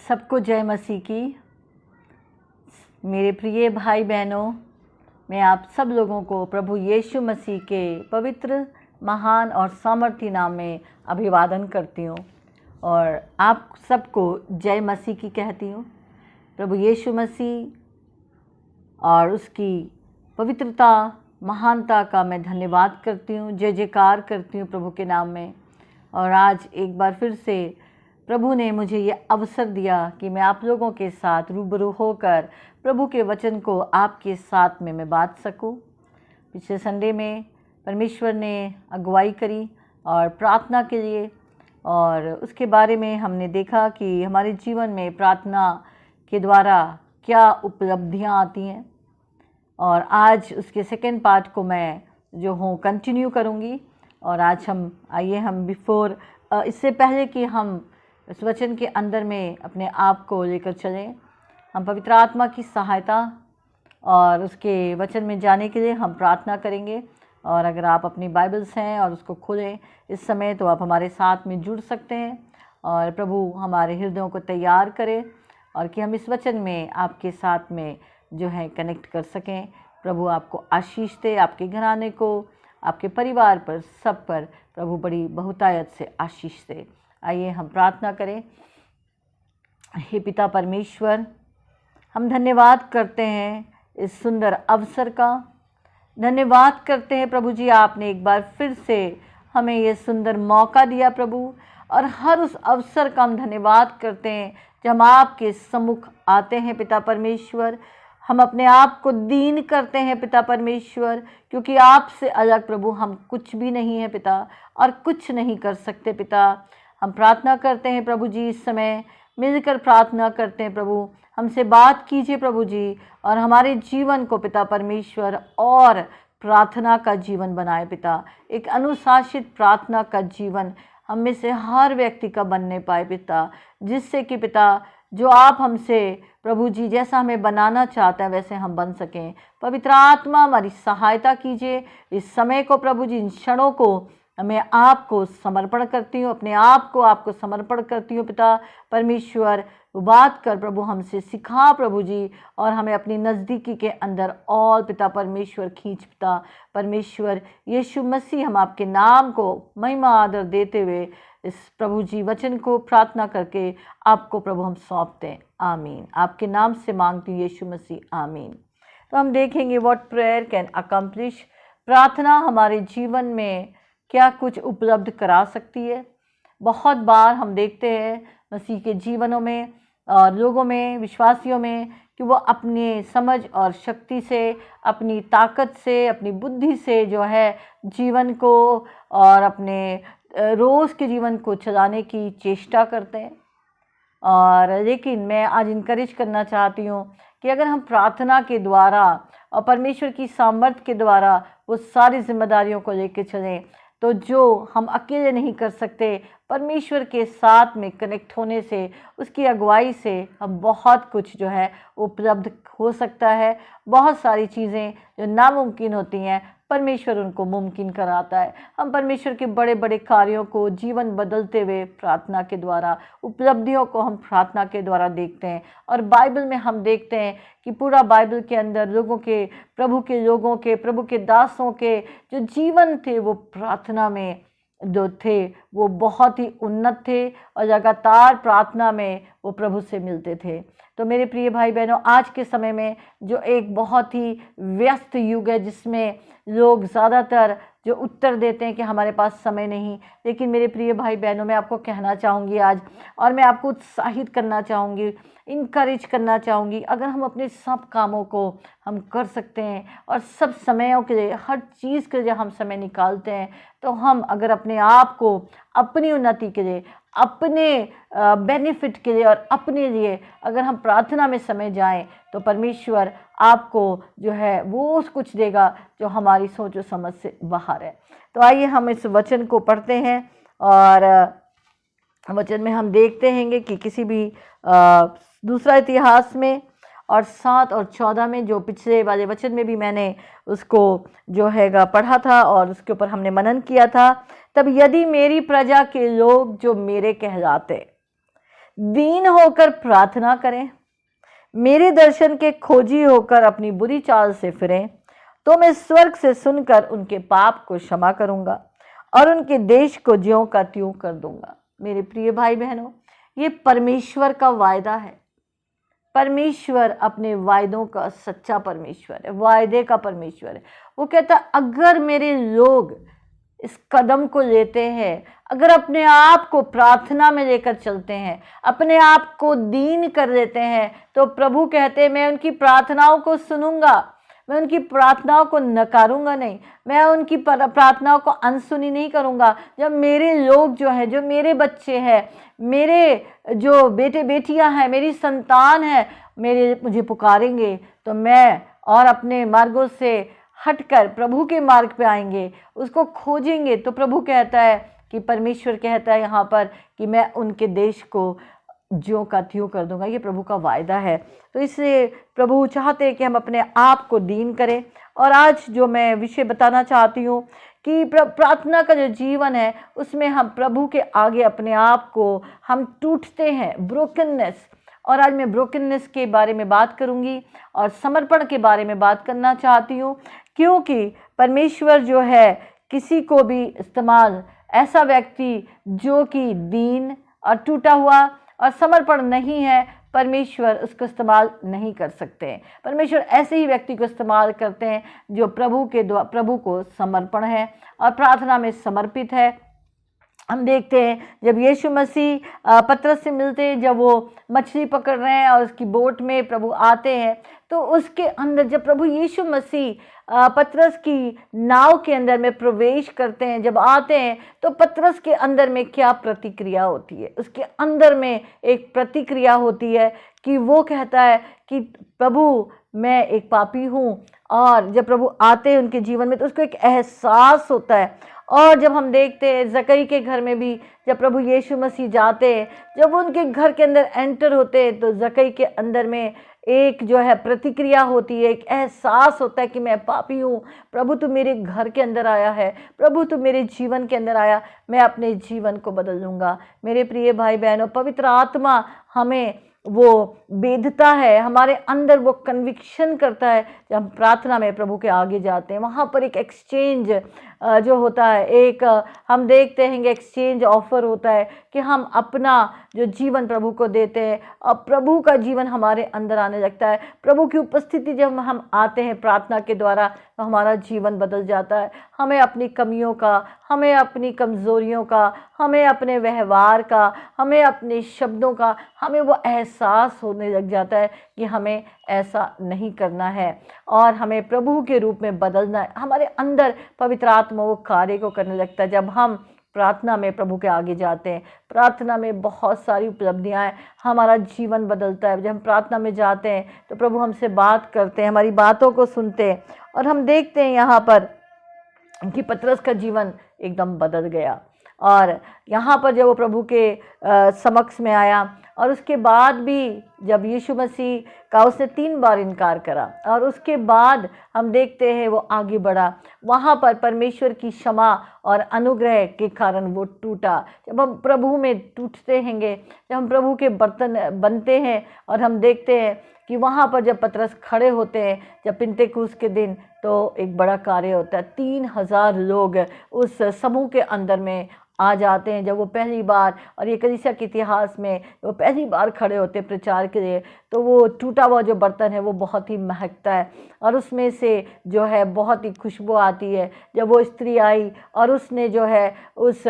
सबको जय मसीह की। मेरे प्रिय भाई बहनों, मैं आप सब लोगों को प्रभु यीशु मसीह के पवित्र, महान और सामर्थी नाम में अभिवादन करती हूँ और आप सबको जय मसीह की कहती हूँ। प्रभु यीशु मसीह और उसकी पवित्रता, महानता का मैं धन्यवाद करती हूँ, जय जयकार करती हूँ प्रभु के नाम में। और आज एक बार फिर से प्रभु ने मुझे ये अवसर दिया कि मैं आप लोगों के साथ रूबरू होकर प्रभु के वचन को आपके साथ में मैं बांट सकूं। पिछले संडे में परमेश्वर ने अगुवाई करी और प्रार्थना के लिए, और उसके बारे में हमने देखा कि हमारे जीवन में प्रार्थना के द्वारा क्या उपलब्धियां आती हैं। और आज उसके सेकेंड पार्ट को मैं जो हूँ कंटिन्यू करूँगी। और आज हम इससे पहले कि हम इस वचन के अंदर में अपने आप को लेकर चलें, हम पवित्र आत्मा की सहायता और उसके वचन में जाने के लिए हम प्रार्थना करेंगे। और अगर आप अपनी बाइबल्स हैं और उसको खोलें इस समय, तो आप हमारे साथ में जुड़ सकते हैं और प्रभु हमारे हृदयों को तैयार करे और कि हम इस वचन में आपके साथ में जो है कनेक्ट कर सकें। प्रभु आपको आशीष दे, आपके घराने को, आपके परिवार पर, सब पर प्रभु बड़ी बहुतायत से आशीष दे। आइए हम प्रार्थना करें। हे पिता परमेश्वर, हम धन्यवाद करते हैं इस सुंदर अवसर का। धन्यवाद करते हैं प्रभु जी, आपने एक बार फिर से हमें ये सुंदर मौका दिया प्रभु। और हर उस अवसर का हम धन्यवाद करते हैं जब हम आपके सम्मुख आते हैं पिता परमेश्वर। हम अपने आप को दीन करते हैं पिता परमेश्वर, क्योंकि आपसे अलग प्रभु हम कुछ भी नहीं है पिता, और कुछ नहीं कर सकते पिता। हम प्रार्थना करते हैं प्रभु जी, इस समय मिलकर प्रार्थना करते हैं प्रभु, हमसे बात कीजिए प्रभु जी, और हमारे जीवन को पिता परमेश्वर और प्रार्थना का जीवन बनाए पिता। एक अनुशासित प्रार्थना का जीवन हम में से हर व्यक्ति का बनने पाए पिता, जिससे कि पिता जो आप हमसे प्रभु जी जैसा हमें बनाना चाहते हैं वैसे हम बन सकें। पवित्र आत्मा हमारी सहायता कीजिए इस समय को प्रभु जी, इन क्षणों को मैं आपको समर्पण करती हूँ, अपने आप को आपको समर्पण करती हूँ पिता परमेश्वर। बात कर प्रभु, हमसे सिखा प्रभु जी, और हमें अपनी नज़दीकी के अंदर और पिता परमेश्वर खींच पिता परमेश्वर। यीशु मसीह, हम आपके नाम को महिमा आदर देते हुए इस प्रभु जी वचन को प्रार्थना करके आपको प्रभु हम सौंपते हैं। आमीन। आपके नाम से मांगती हूँ यीशु मसीह, आमीन। तो हम देखेंगे व्हाट प्रेयर कैन अकम्प्लिश। प्रार्थना हमारे जीवन में क्या कुछ उपलब्ध करा सकती है। बहुत बार हम देखते हैं मसीह के जीवनों में और लोगों में, विश्वासियों में, कि वो अपने समझ और शक्ति से, अपनी ताकत से, अपनी बुद्धि से जो है जीवन को और अपने रोज़ के जीवन को चलाने की चेष्टा करते हैं। और लेकिन मैं आज इनकरेज करना चाहती हूँ कि अगर हम प्रार्थना के द्वारा और परमेश्वर की सामर्थ्य के द्वारा वो सारी जिम्मेदारियों को लेकर चलें, तो जो हम अकेले नहीं कर सकते, परमेश्वर के साथ में कनेक्ट होने से, उसकी अगुवाई से हम बहुत कुछ जो है उपलब्ध हो सकता है। बहुत सारी चीज़ें जो नामुमकिन होती हैं, परमेश्वर उनको मुमकिन कराता है। हम परमेश्वर के बड़े बड़े कार्यों को जीवन बदलते हुए प्रार्थना के द्वारा, उपलब्धियों को हम प्रार्थना के द्वारा देखते हैं। और बाइबल में हम देखते हैं कि पूरा बाइबल के अंदर लोगों के, प्रभु के लोगों के, प्रभु के दासों के जो जीवन थे वो प्रार्थना में जो थे वो बहुत ही उन्नत थे और लगातार प्रार्थना में वो प्रभु से मिलते थे। तो मेरे प्रिय भाई बहनों, आज के समय में जो एक बहुत ही व्यस्त युग है, जिसमें लोग ज़्यादातर जो उत्तर देते हैं कि हमारे पास समय नहीं, लेकिन मेरे प्रिय भाई बहनों, मैं आपको कहना चाहूँगी आज, और मैं आपको उत्साहित करना चाहूँगी, इनकरेज करना चाहूँगी, अगर हम अपने सब कामों को हम कर सकते हैं और सब समयों के लिए, हर चीज़ के लिए हम समय निकालते हैं, तो हम अगर अपने आप को अपनी उन्नति के लिए, अपने बेनिफिट के लिए और अपने लिए अगर हम प्रार्थना में समय जाएं, तो परमेश्वर आपको जो है वो कुछ देगा जो हमारी सोच और समझ से बाहर है। तो आइए हम इस वचन को पढ़ते हैं और वचन में हम देखते हैं कि किसी भी दूसरा इतिहास में और 7 और 14 में, जो पिछले वाले वचन में भी मैंने उसको जो हैगा पढ़ा था और उसके ऊपर हमने मनन किया था। तब यदि मेरी प्रजा के लोग जो मेरे कहलाते दीन होकर प्रार्थना करें, मेरे दर्शन के खोजी होकर अपनी बुरी चाल से फिरें, तो मैं स्वर्ग से सुनकर उनके पाप को क्षमा करूंगा और उनके देश को ज्यों का त्यों कर दूंगा। मेरे प्रिय भाई बहनों, ये परमेश्वर का वायदा है। परमेश्वर अपने वायदों का सच्चा परमेश्वर है, वायदे का परमेश्वर है। वो कहता है अगर मेरे लोग इस कदम को लेते हैं, अगर अपने आप को प्रार्थना में लेकर चलते हैं, अपने आप को दीन कर देते हैं, तो प्रभु कहते हैं मैं उनकी प्रार्थनाओं को सुनूंगा, मैं उनकी प्रार्थनाओं को नकारूंगा नहीं, मैं उनकी प्रार्थनाओं को अनसुनी नहीं करूंगा। जब मेरे लोग जो हैं, जो मेरे बच्चे हैं, मेरे जो बेटे बेटियां हैं, मेरी संतान है, मुझे पुकारेंगे, तो मैं और अपने मार्गों से हटकर प्रभु के मार्ग पे आएंगे, उसको खोजेंगे, तो प्रभु कहता है कि परमेश्वर कहता है यहाँ पर कि मैं उनके देश को ज्यों का त्यों कर दूंगा। ये प्रभु का वायदा है। तो इसलिए प्रभु चाहते हैं कि हम अपने आप को दीन करें। और आज जो मैं विषय बताना चाहती हूँ कि प्रार्थना का जो जीवन है, उसमें हम प्रभु के आगे अपने आप को हम टूटते हैं, ब्रोकननेस। और आज मैं ब्रोकननेस के बारे में बात करूंगी और समर्पण के बारे में बात करना चाहती हूँ, क्योंकि परमेश्वर जो है किसी को भी इस्तेमाल, ऐसा व्यक्ति जो कि दीन और टूटा हुआ और समर्पण नहीं है, परमेश्वर उसको इस्तेमाल नहीं कर सकते हैं। परमेश्वर ऐसे ही व्यक्ति को इस्तेमाल करते हैं जो प्रभु को समर्पण है और प्रार्थना में समर्पित है। हम देखते हैं जब यीशु मसीह पतरस से मिलते हैं, जब वो मछली पकड़ रहे हैं और उसकी बोट में प्रभु आते हैं, तो उसके अंदर जब प्रभु यीशु मसीह पतरस की नाव के अंदर में प्रवेश करते हैं, जब आते हैं, तो पतरस के अंदर में क्या प्रतिक्रिया होती है? उसके अंदर में एक प्रतिक्रिया होती है कि वो कहता है कि प्रभु मैं एक पापी हूँ। और जब प्रभु आते हैं उनके जीवन में, तो उसको एक एहसास होता है। और जब हम देखते हैं जकई के घर में भी जब प्रभु यीशु मसीह जाते हैं, जब वो उनके घर के अंदर एंटर होते हैं, तो जकई के अंदर में एक जो है प्रतिक्रिया होती है, एक एहसास होता है कि मैं पापी हूँ, प्रभु तू मेरे घर के अंदर आया है, प्रभु तू मेरे जीवन के अंदर आया, मैं अपने जीवन को बदल लूँगा। मेरे प्रिय भाई बहनों, पवित्र आत्मा हमें वो बेधता है, हमारे अंदर वो कन्विक्शन करता है। जब हम प्रार्थना में प्रभु के आगे जाते हैं, वहाँ पर एक एक्सचेंज जो होता है, एक हम देखते हैं एक्सचेंज ऑफर होता है कि हम अपना जो जीवन प्रभु को देते हैं और प्रभु का जीवन हमारे अंदर आने लगता है। प्रभु की उपस्थिति जब हम आते हैं प्रार्थना के द्वारा, तो हमारा जीवन बदल जाता है। हमें अपनी कमियों का, हमें अपनी कमज़ोरियों का, हमें अपने व्यवहार का, हमें अपने शब्दों का, हमें वो एहसास होने लग जाता है कि हमें ऐसा नहीं करना है और हमें प्रभु के रूप में बदलना है। हमारे अंदर पवित्र आत्मा वो कार्य को करने लगता है जब हम प्रार्थना में प्रभु के आगे जाते हैं। प्रार्थना में बहुत सारी उपलब्धियां हैं, हमारा जीवन बदलता है। जब हम प्रार्थना में जाते हैं तो प्रभु हमसे बात करते हैं, हमारी बातों को सुनते हैं। और हम देखते हैं यहाँ पर कि पतरस का जीवन एकदम बदल गया। और यहाँ पर जब वो प्रभु के समक्ष में आया, और उसके बाद भी जब यीशु मसीह का उसने 3 बार इनकार करा, और उसके बाद हम देखते हैं वो आगे बढ़ा, वहाँ पर परमेश्वर की क्षमा और अनुग्रह के कारण वो टूटा। जब हम प्रभु में टूटते हैं, जब हम प्रभु के बर्तन बनते हैं, और हम देखते हैं कि वहाँ पर जब पतरस खड़े होते हैं, जब पिन्तेकुस्त के दिन, तो एक बड़ा कार्य होता है। 3000 लोग उस समूह के अंदर में आ जाते हैं। जब वो पहली बार, और ये कलीसिया के इतिहास में वो पहली बार खड़े होते हैं प्रचार के लिए, तो वो टूटा हुआ जो बर्तन है वो बहुत ही महकता है, और उसमें से जो है बहुत ही खुशबू आती है। जब वो स्त्री आई और उसने जो है उस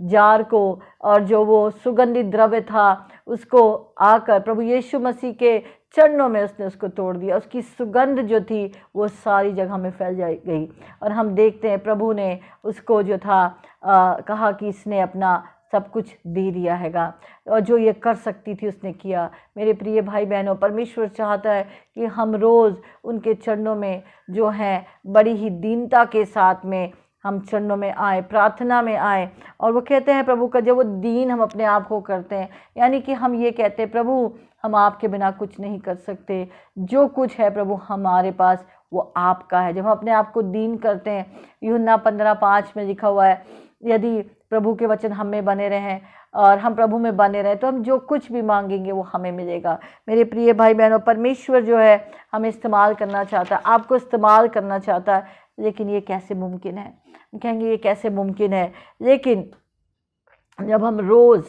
जार को, और जो वो सुगंधित द्रव्य था, उसको आकर प्रभु यीशु मसीह के चरणों में उसने उसको तोड़ दिया। उसकी सुगंध जो थी वो सारी जगह में फैल गई। और हम देखते हैं प्रभु ने उसको जो था कहा कि इसने अपना सब कुछ दे दिया हैगा, और जो ये कर सकती थी उसने किया। मेरे प्रिय भाई बहनों, परमेश्वर चाहता है कि हम रोज़ उनके चरणों में जो है बड़ी ही दीनता के साथ में हम चरणों में आए, प्रार्थना में आए। और वो कहते हैं प्रभु का, जब वो दीन हम अपने आप को करते हैं, यानी कि हम ये कहते हैं प्रभु हम आपके बिना कुछ नहीं कर सकते, जो कुछ है प्रभु हमारे पास वो आपका है। जब हम अपने आप को दीन करते हैं, यूहन्ना 15:5 में लिखा हुआ है, यदि प्रभु के वचन हम में बने रहें और हम प्रभु में बने रहें तो हम जो कुछ भी मांगेंगे वो हमें मिलेगा। मेरे प्रिय भाई बहनों, परमेश्वर जो है हमें इस्तेमाल करना चाहता है, आपको इस्तेमाल करना चाहता है, लेकिन ये कैसे मुमकिन है? कहेंगे ये कैसे मुमकिन है? लेकिन जब हम रोज़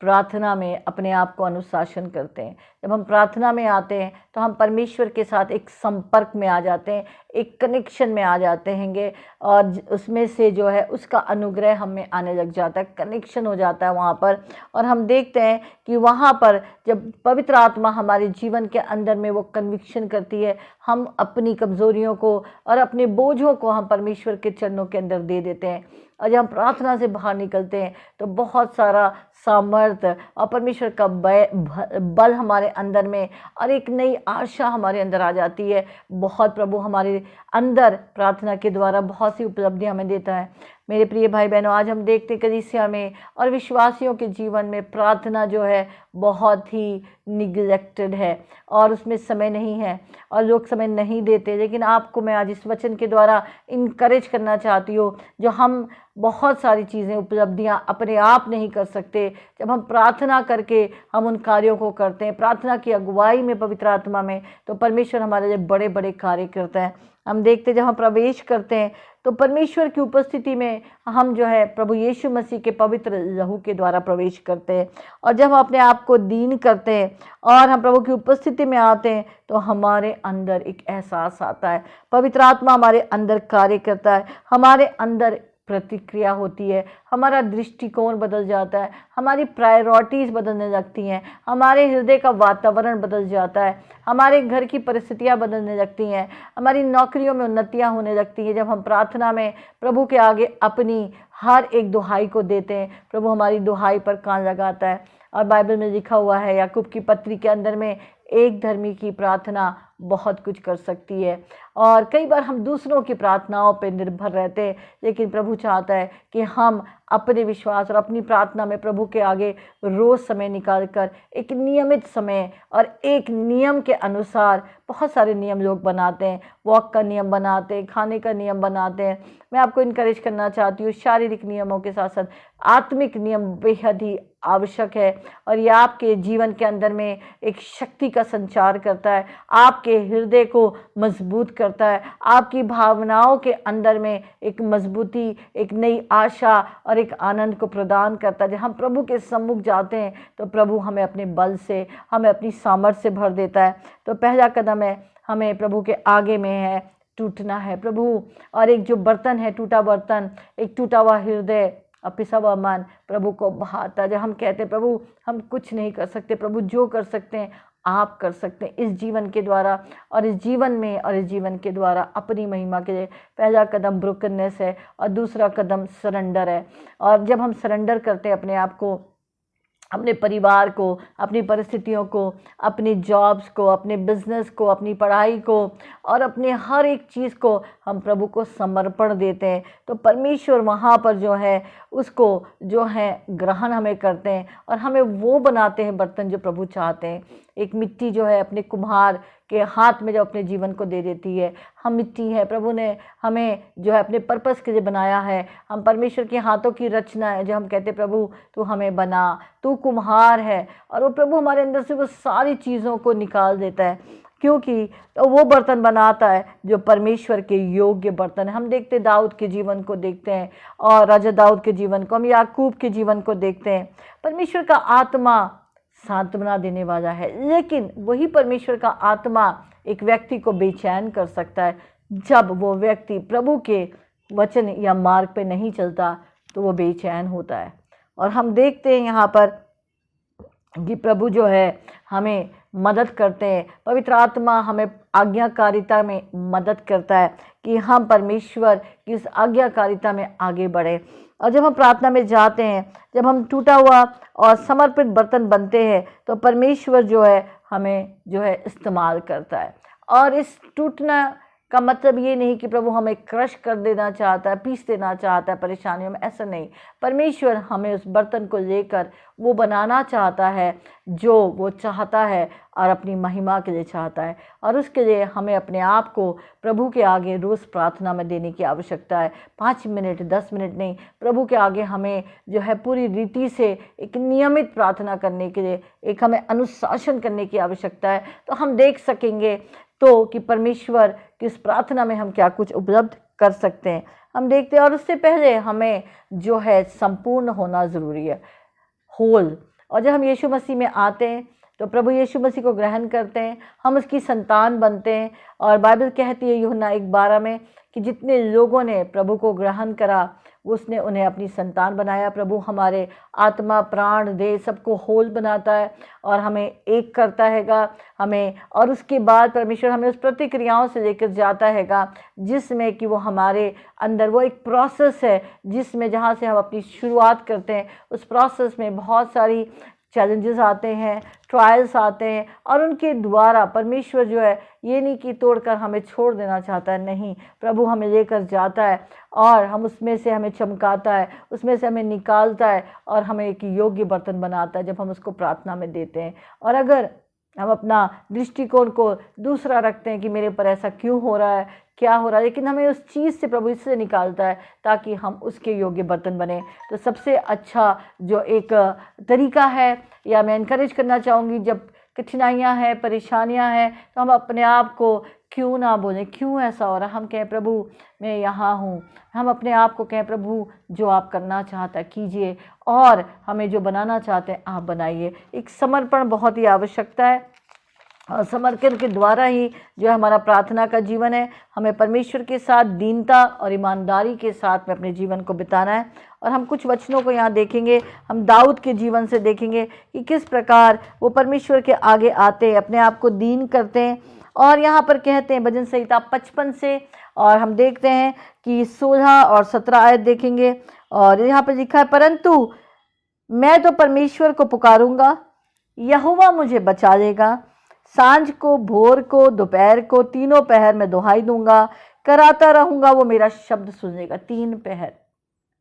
प्रार्थना में अपने आप को अनुशासन करते हैं, जब हम प्रार्थना में आते हैं तो हम परमेश्वर के साथ एक संपर्क में आ जाते हैं, एक कनेक्शन में आ जाते हैंगे, और उसमें से जो है उसका अनुग्रह हमें आने लग जाता है, कनेक्शन हो जाता है वहाँ पर। और हम देखते हैं कि वहाँ पर जब पवित्र आत्मा हमारे जीवन के अंदर में वो कन्विक्शन करती है, हम अपनी कमज़ोरियों को और अपने बोझों को हम परमेश्वर के चरणों के अंदर दे देते हैं। और जब हम प्रार्थना से बाहर निकलते हैं तो बहुत सारा सामर्थ्य और परमेश्वर का बल हमारे अंदर में और एक नई आशा हमारे अंदर आ जाती है। बहुत प्रभु हमारे अंदर प्रार्थना के द्वारा बहुत सी उपलब्धियां हमें देता है। मेरे प्रिय भाई बहनों, आज हम देखते कलीसिया में और विश्वासियों के जीवन में प्रार्थना जो है बहुत ही निग्लेक्टेड है और उसमें समय नहीं है और लोग समय नहीं देते। लेकिन आपको मैं आज इस वचन के द्वारा इनकरेज करना चाहती हूँ, जो हम बहुत सारी चीज़ें उपलब्धियाँ अपने आप नहीं कर सकते, जब हम प्रार्थना करके हम उन कार्यों को करते हैं, प्रार्थना की अगुवाई में पवित्र आत्मा में, तो परमेश्वर हमारे लिए बड़े बड़े कार्य करता है। हम देखते जब हम प्रवेश करते हैं तो परमेश्वर की उपस्थिति में हम जो है प्रभु यीशु मसीह के पवित्र लहू के द्वारा प्रवेश करते हैं। और जब हम अपने आप को दीन करते हैं और हम प्रभु की उपस्थिति में आते हैं तो हमारे अंदर एक एहसास आता है, पवित्र आत्मा हमारे अंदर कार्य करता है, हमारे अंदर प्रतिक्रिया होती है, हमारा दृष्टिकोण बदल जाता है, हमारी प्रायोरिटीज़ बदलने लगती हैं, हमारे हृदय का वातावरण बदल जाता है, हमारे घर की परिस्थितियां बदलने लगती हैं, हमारी नौकरियों में उन्नतियां होने लगती हैं। जब हम प्रार्थना में प्रभु के आगे अपनी हर एक दुहाई को देते हैं, प्रभु हमारी दुहाई पर कान लगाता है। और बाइबल में लिखा हुआ है याकूब की पत्री के अंदर में, एक धर्मी की प्रार्थना बहुत कुछ कर सकती है। और कई बार हम दूसरों की प्रार्थनाओं पर निर्भर रहते हैं, लेकिन प्रभु चाहता है कि हम अपने विश्वास और अपनी प्रार्थना में प्रभु के आगे रोज़ समय निकालकर एक नियमित समय और एक नियम के अनुसार, बहुत सारे नियम लोग बनाते हैं, वॉक का नियम बनाते हैं, खाने का नियम बनाते हैं। मैं आपको इनकरेज करना चाहती हूँ, शारीरिक नियमों के साथ साथ आत्मिक नियम बेहद ही आवश्यक है। और ये आपके जीवन के अंदर में एक शक्ति का संचार करता है, आपके हृदय को मजबूत करता है, आपकी भावनाओं के अंदर में एक मजबूती, एक नई आशा और एक आनंद को प्रदान करता है। जब हम प्रभु के सम्मुख जाते हैं तो प्रभु हमें अपने बल से, हमें अपनी सामर्थ्य से भर देता है। तो पहला कदम है, हमें प्रभु के आगे में है टूटना है प्रभु। और एक जो बर्तन है, टूटा बर्तन, एक टूटा हुआ हृदय और पिसा हुआ मन प्रभु को बहाता है। जब हम कहते हैं प्रभु हम कुछ नहीं कर सकते, प्रभु जो कर सकते हैं आप कर सकते हैं इस जीवन के द्वारा और इस जीवन में और इस जीवन के द्वारा अपनी महिमा के लिए। पहला कदम ब्रोकननेस है और दूसरा कदम सरेंडर है। और जब हम सरेंडर करते हैं अपने आप को, अपने परिवार को, अपनी परिस्थितियों को, अपनी जॉब्स को, अपने बिजनेस को, अपनी पढ़ाई को और अपने हर एक चीज़ को हम प्रभु को समर्पण देते हैं, तो परमेश्वर वहाँ पर जो है उसको जो है ग्रहण हमें करते हैं और हमें वो बनाते हैं बर्तन जो प्रभु चाहते हैं। एक मिट्टी जो है अपने कुम्हार के हाथ में जब अपने जीवन को दे देती है, हम मिट्टी है, प्रभु ने हमें जो है अपने पर्पस के लिए बनाया है, हम परमेश्वर के हाथों की रचना है। जो हम कहते प्रभु तू हमें बना, तू कुम्हार है, और वो प्रभु हमारे अंदर से वो सारी चीज़ों को निकाल देता है, क्योंकि तो वो बर्तन बनाता है जो परमेश्वर के योग्य बर्तन है। हम देखते दाऊद के जीवन को देखते हैं और राजा दाऊद के जीवन को, हम याकूब के जीवन को देखते हैं। परमेश्वर का आत्मा सांत्वना देने वाला है, लेकिन वही परमेश्वर का आत्मा एक व्यक्ति को बेचैन कर सकता है जब वो व्यक्ति प्रभु के वचन या मार्ग पे नहीं चलता, तो वो बेचैन होता है। और हम देखते हैं यहाँ पर कि प्रभु जो है हमें मदद करते हैं, पवित्र आत्मा हमें आज्ञाकारिता में मदद करता है कि हम परमेश्वर की इस आज्ञाकारिता में आगे बढ़े। और जब हम प्रार्थना में जाते हैं, जब हम टूटा हुआ और समर्पित बर्तन बनते हैं, तो परमेश्वर जो है हमें जो है इस्तेमाल करता है। और इस टूटना का मतलब ये नहीं कि प्रभु हमें क्रश कर देना चाहता है, पीस देना चाहता है परेशानियों में, ऐसा नहीं। परमेश्वर हमें उस बर्तन को लेकर वो बनाना चाहता है जो वो चाहता है और अपनी महिमा के लिए चाहता है। और उसके लिए हमें अपने आप को प्रभु के आगे रोज़ प्रार्थना में देने की आवश्यकता है। 5 मिनट 10 मिनट नहीं, प्रभु के आगे हमें जो है पूरी रीति से एक नियमित प्रार्थना करने के लिए एक हमें अनुशासन करने की आवश्यकता है। तो हम देख सकेंगे तो कि परमेश्वर की इस प्रार्थना में हम क्या कुछ उपलब्ध कर सकते हैं, हम देखते हैं। और उससे पहले हमें जो है संपूर्ण होना ज़रूरी है, होल। और जब हम यीशु मसीह में आते हैं तो प्रभु यीशु मसीह को ग्रहण करते हैं, हम उसकी संतान बनते हैं। और बाइबल कहती है यूहन्ना 1:12 में कि जितने लोगों ने प्रभु को ग्रहण करा उसने उन्हें अपनी संतान बनाया। प्रभु हमारे आत्मा प्राण देह सबको होल बनाता है और हमें एक करता हैगा हमें। और उसके बाद परमेश्वर हमें उस प्रतिक्रियाओं से लेकर जाता हैगा जिसमें कि वो हमारे अंदर वो एक प्रोसेस है जिसमें जहाँ से हम अपनी शुरुआत करते हैं उस प्रोसेस में बहुत सारी चैलेंजेस आते हैं, ट्रायल्स आते हैं। और उनके द्वारा परमेश्वर जो है ये नहीं कि तोड़कर हमें छोड़ देना चाहता है, नहीं, प्रभु हमें लेकर जाता है और हम उसमें से हमें चमकाता है, उसमें से हमें निकालता है और हमें एक योग्य बर्तन बनाता है जब हम उसको प्रार्थना में देते हैं। और अगर हम अपना दृष्टिकोण को दूसरा रखते हैं कि मेरे पर ऐसा क्यों हो रहा है, क्या हो रहा है, लेकिन हमें उस चीज़ से प्रभु इससे निकालता है ताकि हम उसके योग्य बर्तन बने। तो सबसे अच्छा जो एक तरीका है, या मैं इनकरेज करना चाहूँगी, जब कठिनाइयाँ हैं, परेशानियाँ हैं, तो हम अपने आप को क्यों ना बोलें क्यों ऐसा हो रहा है, हम कहें प्रभु मैं यहाँ हूँ। हम अपने आप को कहें प्रभु जो आप करना चाहता है कीजिए और हमें जो बनाना चाहते हैं आप बनाइए। एक समर्पण बहुत ही आवश्यकता है और समर्पण के द्वारा ही जो हमारा प्रार्थना का जीवन है, हमें परमेश्वर के साथ दीनता और ईमानदारी के साथ में अपने जीवन को बिताना है। और हम कुछ वचनों को यहाँ देखेंगे, हम दाऊद के जीवन से देखेंगे कि किस प्रकार वो परमेश्वर के आगे आते हैं, अपने आप को दीन करते हैं। और यहाँ पर कहते हैं भजन संहिता 55 से, और हम देखते हैं कि 16 और 17 आयत देखेंगे। और यहाँ पर लिखा है, परंतु मैं तो परमेश्वर को पुकारूंगा, यहोवा मुझे बचा लेगा। सांझ को, भोर को, दोपहर को, तीनों पहर में दुहाई दूंगा, कराता रहूंगा, वो मेरा शब्द सुनेगा। 3 पहर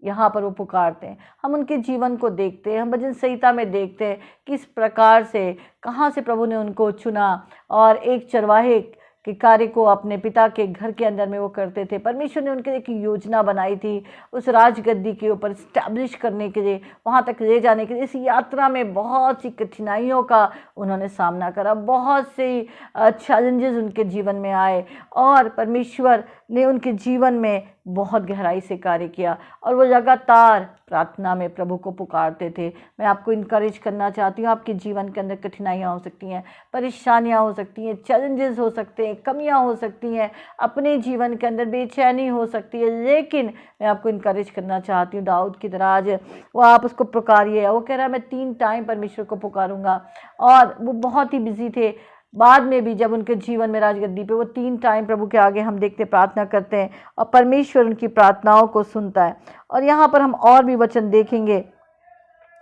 यहाँ पर वो पुकारते हैं। हम उनके जीवन को देखते हैं, हम भजन संहिता में देखते हैं किस प्रकार से, कहाँ से प्रभु ने उनको चुना और एक चरवाहे के कार्य को अपने पिता के घर के अंदर में वो करते थे। परमेश्वर ने उनके लिए एक योजना बनाई थी उस राजगद्दी के ऊपर स्टैब्लिश करने के लिए, वहाँ तक ले जाने के लिए। इस यात्रा में बहुत सी कठिनाइयों का उन्होंने सामना करा, बहुत से चैलेंजेस उनके जीवन में आए और परमेश्वर ने उनके जीवन में बहुत गहराई से कार्य किया और वो लगातार प्रार्थना में प्रभु को पुकारते थे। मैं आपको इनकरेज करना चाहती हूँ, आपके जीवन के अंदर कठिनाइयाँ हो सकती हैं, परेशानियाँ हो सकती हैं, चैलेंजेस हो सकते हैं, कमियाँ हो सकती हैं, अपने जीवन के अंदर बेचैनी हो सकती है, लेकिन मैं आपको इनकरेज करना चाहती हूँ दाऊद की तरह आज वो आप उसको पुकारिए। वो कह रहा है मैं 3 टाइम परमेश्वर को पुकारूंगा। और वो बहुत ही बिजी थे, बाद में भी जब उनके जीवन में राजगद्दी पे वो 3 टाइम प्रभु के आगे हम देखते प्रार्थना करते हैं और परमेश्वर उनकी प्रार्थनाओं को सुनता है। और यहाँ पर हम और भी वचन देखेंगे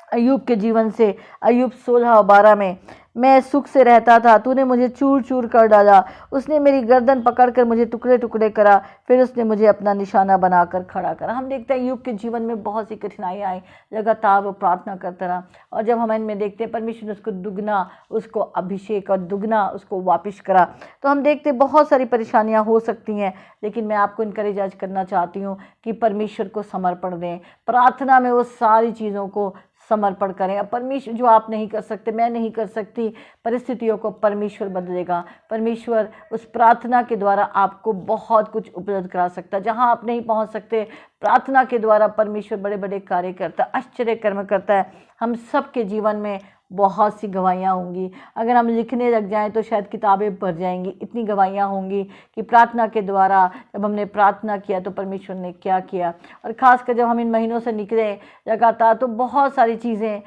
अय्यूब के जीवन से। अय्यूब 16 और 12 में, मैं सुख से रहता था, तूने मुझे चूर चूर कर डाला, उसने मेरी गर्दन पकड़कर मुझे टुकड़े टुकड़े करा, फिर उसने मुझे अपना निशाना बनाकर खड़ा करा। हम देखते हैं अय्यूब के जीवन में बहुत सी कठिनाइयाँ आई, लगातार वो प्रार्थना करता रहा। और जब हम इनमें देखते हैं परमेश्वर ने उसको दुगना, उसको अभिषेक और दुगना उसको वापिस करा। तो हम देखते हैं बहुत सारी परेशानियाँ हो सकती हैं, लेकिन मैं आपको इनकरेज आज करना चाहती हूँ कि परमेश्वर को समर्पण दें, प्रार्थना में वो सारी चीज़ों को समर्पण करें। अब परमेश्वर जो आप नहीं कर सकते, मैं नहीं कर सकती, परिस्थितियों को परमेश्वर बदलेगा। परमेश्वर उस प्रार्थना के द्वारा आपको बहुत कुछ उपलब्ध करा सकता है। जहां आप नहीं पहुंच सकते, प्रार्थना के द्वारा परमेश्वर बड़े बड़े कार्य करता है, आश्चर्य कर्म करता है। हम सब के जीवन में बहुत सी गवाहियाँ होंगी, अगर हम लिखने लग जाएं तो शायद किताबें भर जाएंगी। इतनी गवाहियाँ होंगी कि प्रार्थना के द्वारा जब हमने प्रार्थना किया तो परमेश्वर ने क्या किया। और ख़ासकर जब हम इन महीनों से निकले लगातार तो बहुत सारी चीज़ें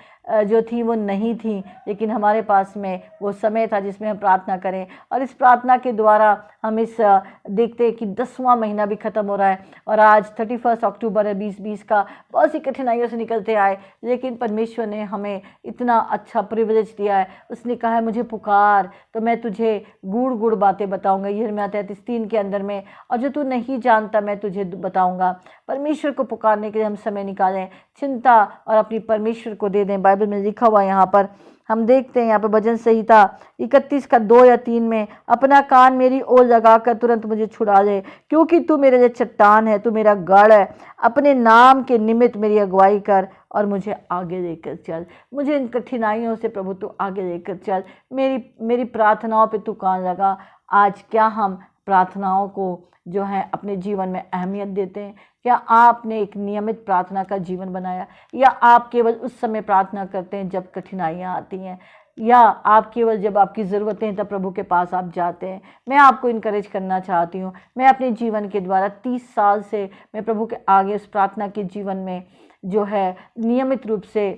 जो थी वो नहीं थी, लेकिन हमारे पास में वो समय था जिसमें हम प्रार्थना करें। और इस प्रार्थना के द्वारा हम इस देखते हैं कि 10वां महीना भी ख़त्म हो रहा है और आज 31 अक्टूबर है 2020 का। बहुत सी कठिनाइयों से निकलते आए, लेकिन परमेश्वर ने हमें इतना अच्छा प्रिविलेज दिया है। उसने कहा है मुझे पुकार तो मैं तुझे गुड़ गुड़ बातें बताऊँगा, यिर्मयाह 33:3 के अंदर में, और जो तू नहीं जानता मैं तुझे बताऊँगा। परमेश्वर को पुकारने के लिए हम समय निकालें, चिंता और अपनी परमेश्वर को दे दें। बाइबल बाइबल में लिखा हुआ है। यहाँ पर हम देखते हैं, यहाँ पर भजन संहिता 31 का 2 या 3 में, अपना कान मेरी ओर लगाकर तुरंत मुझे छुड़ा ले, क्योंकि तू मेरे लिए चट्टान है, तू मेरा गढ़ है। अपने नाम के निमित्त मेरी अगुवाई कर और मुझे आगे लेकर चल। मुझे इन कठिनाइयों से प्रभु तू आगे लेकर चल। मेरी प्रार्थनाओं पे तू कान लगा। आज क्या हम प्रार्थनाओं को जो है अपने जीवन में अहमियत देते हैं? क्या आपने एक नियमित प्रार्थना का जीवन बनाया, या आप केवल उस समय प्रार्थना करते हैं जब कठिनाइयाँ आती हैं, या आप केवल जब आपकी ज़रूरतें हैं तब प्रभु के पास आप जाते हैं? मैं आपको इनकरेज करना चाहती हूँ। मैं अपने जीवन के द्वारा 30 साल से मैं प्रभु के आगे उस प्रार्थना के जीवन में जो है नियमित रूप से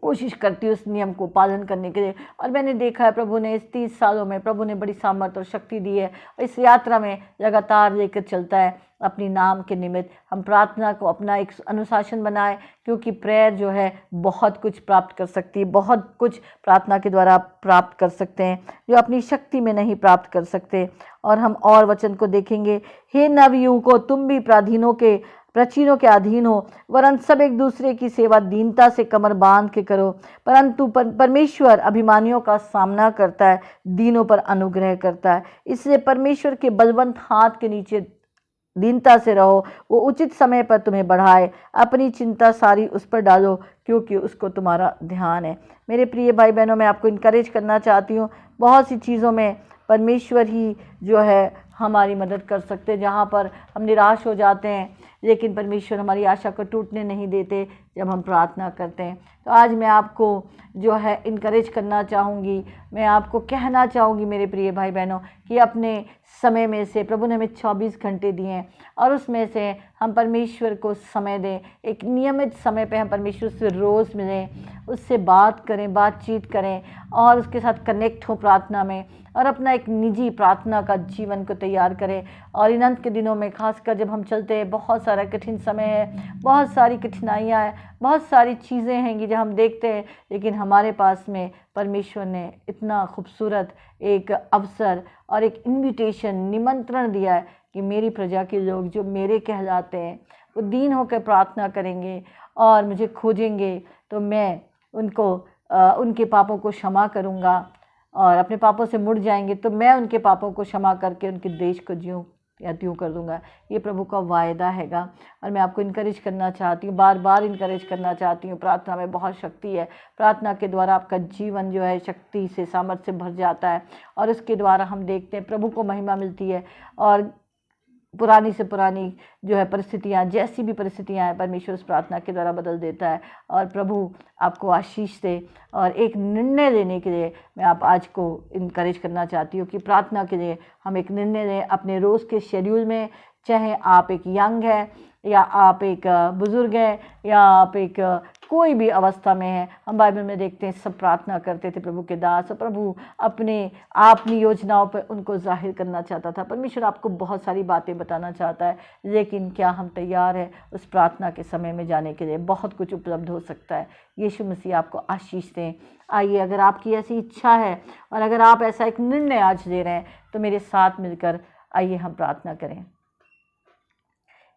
कोशिश करती हूँ उस नियम को पालन करने के लिए। और मैंने देखा है प्रभु ने इस 30 सालों में प्रभु ने बड़ी सामर्थ्य और शक्ति दी है, और इस यात्रा में लगातार लेकर चलता है अपनी नाम के निमित्त। हम प्रार्थना को अपना एक अनुशासन बनाएं, क्योंकि प्रेयर जो है बहुत कुछ प्राप्त कर सकती है, बहुत कुछ प्रार्थना के द्वारा आप प्राप्त कर सकते हैं जो अपनी शक्ति में नहीं प्राप्त कर सकते। और हम और वचन को देखेंगे, हे नवयुवकों, तुम भी प्राचीनों के अधीन हो, वरन सब एक दूसरे की सेवा दीनता से कमर बांध के करो। परंतु परमेश्वर अभिमानियों का सामना करता है, दीनों पर अनुग्रह करता है। इसलिए परमेश्वर के बलवंत हाथ के नीचे दीनता से रहो, वो उचित समय पर तुम्हें बढ़ाए। अपनी चिंता सारी उस पर डालो, क्योंकि उसको तुम्हारा ध्यान है। मेरे प्रिय भाई बहनों, मैं आपको इनकरेज करना चाहती हूँ, बहुत सी चीज़ों में परमेश्वर ही जो है हमारी मदद कर सकते हैं। जहाँ पर हम निराश हो जाते हैं, लेकिन परमेश्वर हमारी आशा को टूटने नहीं देते जब हम प्रार्थना करते हैं। तो आज मैं आपको जो है इनकरेज करना चाहूँगी, मैं आपको कहना चाहूँगी मेरे प्रिय भाई बहनों, कि अपने समय में से प्रभु ने हमें 24 घंटे दिए हैं, और उसमें से हम परमेश्वर को समय दें। एक नियमित समय पे हम परमेश्वर से रोज़ मिलें, उससे बात करें, बातचीत करें, और उसके साथ कनेक्ट हो प्रार्थना में, और अपना एक निजी प्रार्थना का जीवन को तैयार करें। और इन अंत के दिनों में खासकर जब हम चलते हैं, बहुत सारा कठिन समय है, बहुत सारी कठिनाइयाँ हैं, बहुत सारी चीज़ें हैं जो हम देखते हैं, लेकिन हमारे पास में परमेश्वर ने इतना खूबसूरत एक अवसर और एक इन्विटेशन, निमंत्रण दिया है कि मेरी प्रजा के लोग जो मेरे कहलाते हैं वो दीन होकर प्रार्थना करेंगे और मुझे खोजेंगे, तो मैं उनको उनके पापों को क्षमा करूँगा, और अपने पापों से मुड़ जाएंगे तो मैं उनके पापों को क्षमा करके उनके देश को त्यों कर दूंगा। ये प्रभु का वायदा हैगा। और मैं आपको इनकरेज करना चाहती हूँ, बार बार इनकरेज करना चाहती हूँ, प्रार्थना में बहुत शक्ति है। प्रार्थना के द्वारा आपका जीवन जो है शक्ति से, सामर्थ्य से भर जाता है, और इसके द्वारा हम देखते हैं प्रभु को महिमा मिलती है। और पुरानी से पुरानी जो है परिस्थितियाँ, जैसी भी परिस्थितियाँ हैं, परमेश्वर उस प्रार्थना के द्वारा बदल देता है। और प्रभु आपको आशीष दे। और एक निर्णय लेने के लिए मैं आप आज को इनकरेज करना चाहती हूँ कि प्रार्थना के लिए हम एक निर्णय लें अपने रोज़ के शेड्यूल में। चाहे आप एक यंग है, या आप एक बुज़ुर्ग हैं, या आप एक कोई भी अवस्था में है, हम बाइबल में देखते हैं सब प्रार्थना करते थे प्रभु के दास, और प्रभु अपनी योजनाओं पर उनको जाहिर करना चाहता था। परमेश्वर आपको बहुत सारी बातें बताना चाहता है, लेकिन क्या हम तैयार हैं उस प्रार्थना के समय में जाने के लिए? बहुत कुछ उपलब्ध हो सकता है। यीशु मसीह आपको आशीष दें। आइए, अगर आपकी ऐसी इच्छा है और अगर आप ऐसा एक निर्णय आज ले रहे हैं, तो मेरे साथ मिलकर आइए हम प्रार्थना करें।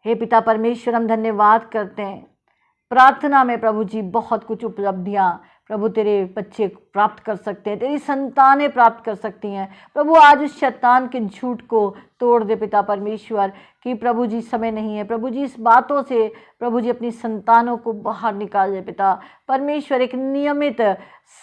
हे पिता परमेश्वर, हम धन्यवाद करते हैं। प्रार्थना में प्रभु जी बहुत कुछ उपलब्धियाँ प्रभु तेरे बच्चे प्राप्त कर सकते हैं, तेरी संतानें प्राप्त कर सकती हैं। प्रभु आज उस शैतान के झूठ को तोड़ दे पिता परमेश्वर, कि प्रभु जी समय नहीं है। प्रभु जी इस बातों से प्रभु जी अपनी संतानों को बाहर निकाल दे पिता परमेश्वर। एक नियमित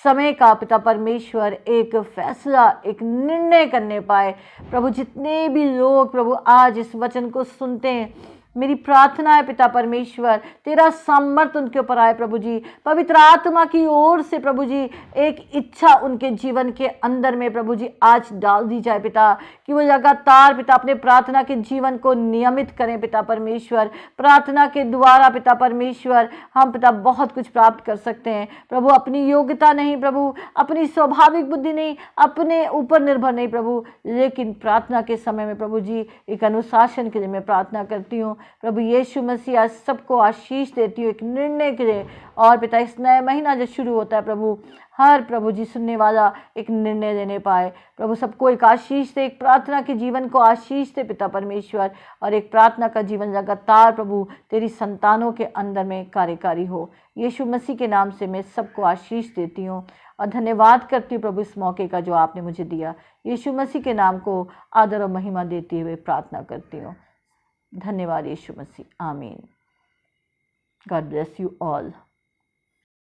समय का पिता परमेश्वर एक फैसला, एक निर्णय करने पाए। प्रभु जितने भी लोग प्रभु आज इस वचन को सुनते हैं, मेरी प्रार्थना है पिता परमेश्वर तेरा सामर्थ्य उनके ऊपर आए। प्रभु जी पवित्र आत्मा की ओर से प्रभु जी एक इच्छा उनके जीवन के अंदर में प्रभु जी आज डाल दी जाए पिता, कि वो लगातार पिता अपने प्रार्थना के जीवन को नियमित करें पिता परमेश्वर। प्रार्थना के द्वारा पिता परमेश्वर हम पिता बहुत कुछ प्राप्त कर सकते हैं प्रभु। अपनी योग्यता नहीं प्रभु, अपनी स्वाभाविक बुद्धि नहीं, अपने ऊपर निर्भर नहीं प्रभु, लेकिन प्रार्थना के समय में प्रभु जी एक अनुशासन के लिए मैं प्रार्थना करती हूँ प्रभु यीशु मसीह आज सबको आशीष देती हूँ एक निर्णय के लिए। और पिता इस नया महीना जो शुरू होता है प्रभु, हर प्रभु जी सुनने वाला एक निर्णय लेने पाए प्रभु, सबको एक आशीष दे, एक प्रार्थना के जीवन को आशीष दे पिता परमेश्वर, और एक प्रार्थना का जीवन लगातार प्रभु तेरी संतानों के अंदर में कार्यकारी हो। यीशु मसीह के नाम से मैं सबको आशीष देती हूँ और धन्यवाद करती हूँ प्रभु इस मौके का जो आपने मुझे दिया। यीशु मसीह के नाम को आदर और महिमा देते हुए प्रार्थना करती हूँ। धन्यवाद यीशु मसीह, आमीन। God bless you all.